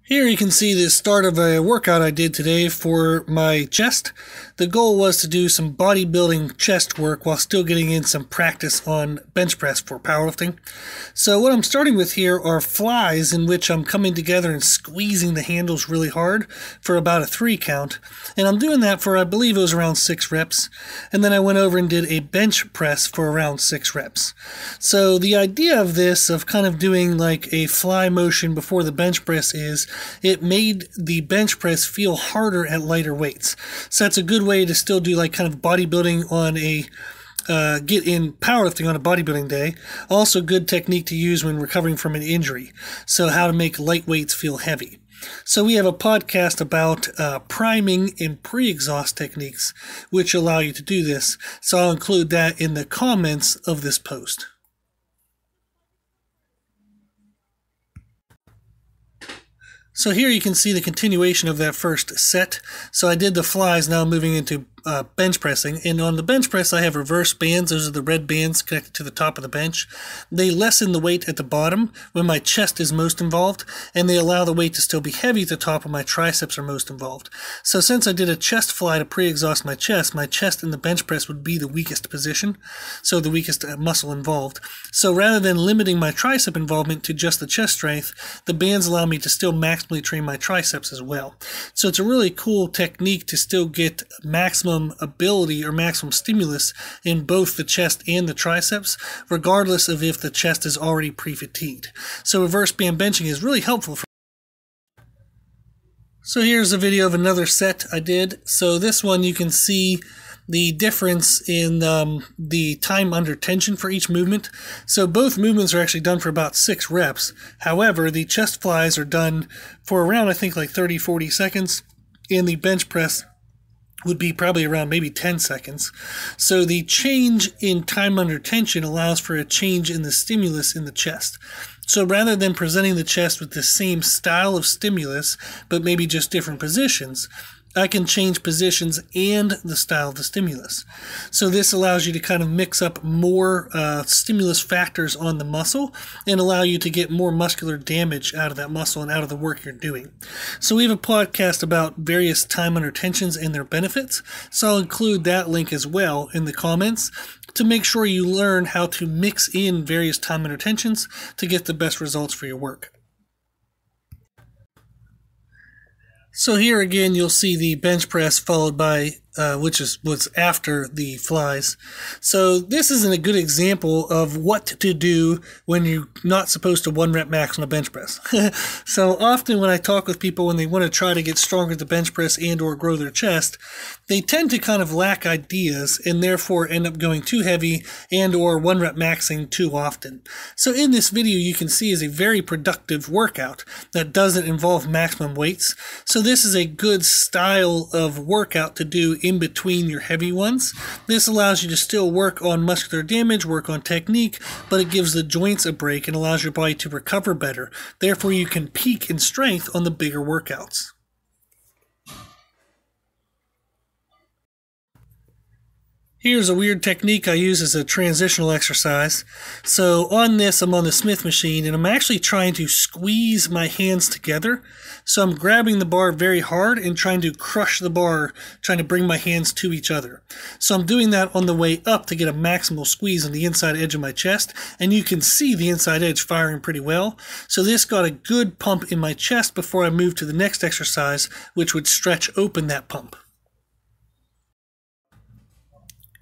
Here you can see the start of a workout I did today for my chest. The goal was to do some bodybuilding chest work while still getting in some practice on bench press for powerlifting. So what I'm starting with here are flies in which I'm coming together and squeezing the handles really hard for about a 3 count. And I'm doing that for, I believe it was around 6 reps. And then I went over and did a bench press for around 6 reps. So the idea of this, of kind of doing like a fly motion before the bench press, is it made the bench press feel harder at lighter weights. So that's a good way to still do like kind of bodybuilding on a get in powerlifting on a bodybuilding day. Also good technique to use when recovering from an injury. So how to make light weights feel heavy. So we have a podcast about priming and pre-exhaust techniques which allow you to do this. So I'll include that in the comments of this post. So here you can see the continuation of that first set. So I did the flies, now moving into bench pressing. And on the bench press, I have reverse bands. Those are the red bands connected to the top of the bench. They lessen the weight at the bottom when my chest is most involved, and they allow the weight to still be heavy at the top when my triceps are most involved. So since I did a chest fly to pre-exhaust my chest in the bench press would be the weakest position, so the weakest muscle involved. So rather than limiting my tricep involvement to just the chest strength, the bands allow me to still maximally train my triceps as well. So it's a really cool technique to still get maximum ability or maximum stimulus in both the chest and the triceps, regardless of if the chest is already pre-fatigued. So reverse band benching is really helpful. So here's a video of another set I did. So this one you can see the difference in the time under tension for each movement. So both movements are actually done for about 6 reps. However, the chest flies are done for around, I think, like 30-40 seconds, and the bench press would be probably around maybe 10 seconds. So the change in time under tension allows for a change in the stimulus in the chest. So rather than presenting the chest with the same style of stimulus, but maybe just different positions, I can change positions and the style of the stimulus. So this allows you to kind of mix up more stimulus factors on the muscle and allow you to get more muscular damage out of that muscle and out of the work you're doing. So we have a podcast about various time under tensions and their benefits. So I'll include that link as well in the comments to make sure you learn how to mix in various time under tensions to get the best results for your work. So here again, you'll see the bench press followed by, which is what's after the flies. So this isn't a good example of what to do when you're not supposed to 1 rep max on a bench press. So often when I talk with people when they want to try to get stronger at the bench press and or grow their chest, they tend to kind of lack ideas and therefore end up going too heavy and or 1 rep maxing too often. So in this video, you can see is a very productive workout that doesn't involve maximum weights. So this is a good style of workout to do in between your heavy ones. This allows you to still work on muscular damage, work on technique, but it gives the joints a break and allows your body to recover better. Therefore, you can peak in strength on the bigger workouts. Here's a weird technique I use as a transitional exercise. So on this, I'm on the Smith machine, and I'm actually trying to squeeze my hands together. So I'm grabbing the bar very hard and trying to crush the bar, trying to bring my hands to each other. So I'm doing that on the way up to get a maximal squeeze on the inside edge of my chest, and you can see the inside edge firing pretty well. So this got a good pump in my chest before I move to the next exercise, which would stretch open that pump.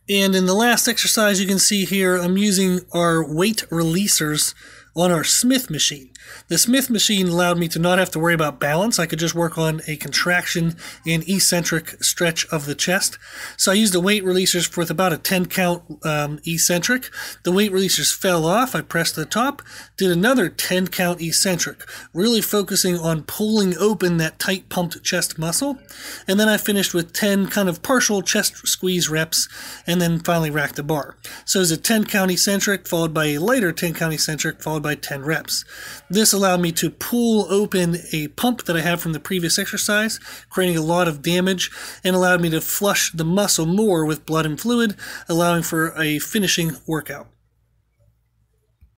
And in the last exercise you can see here, I'm using our weight releasers on our Smith machine. The Smith machine allowed me to not have to worry about balance. I could just work on a contraction and eccentric stretch of the chest. So I used the weight releasers with about a 10 count eccentric. The weight releasers fell off. I pressed the top, did another 10 count eccentric, really focusing on pulling open that tight pumped chest muscle. And then I finished with 10 kind of partial chest squeeze reps and then finally racked the bar. So it was a 10 count eccentric followed by a lighter 10 count eccentric followed by 10 reps. This allowed me to pull open a pump that I had from the previous exercise, creating a lot of damage, and allowed me to flush the muscle more with blood and fluid, allowing for a finishing workout.